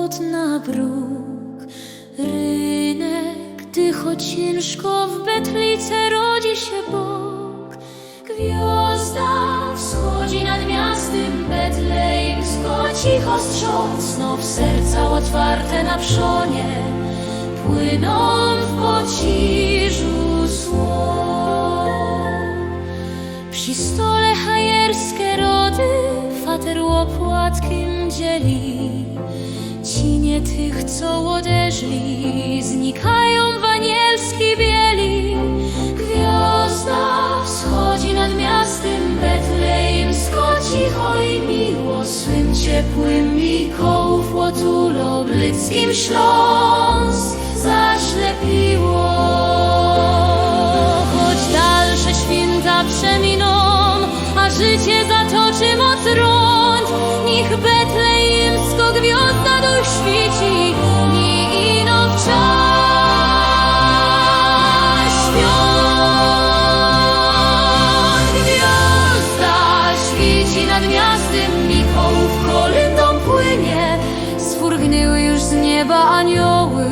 pochód na bruk, rynek dycho ciężko, w Betlice rodzi się Bóg. Gwiazda wschodzi nad miastem betlejmsko, cicho strząsną w serca otwarte na przonie, płyną w pociżu słon. Przy stole hajerskie rody fater łopłatkiem dzieli. Cienie tych, co odeżli, znikają w anielskiej bieli. Gwiazda wschodzi nad miastem betlejmsko, cicho i miło, swym ciepłym mikołów otulą ludzkim Śląsk zaślepiło. Choć dalsze święta przeminą, a życie zatoczy moc rąk, niech betlejemsko gwiazda duch świeci, nie ino w czas świąt. Gwiazda świeci nad miastem, Mikołów kolędą płynie, sfurgnęły już z nieba anioły.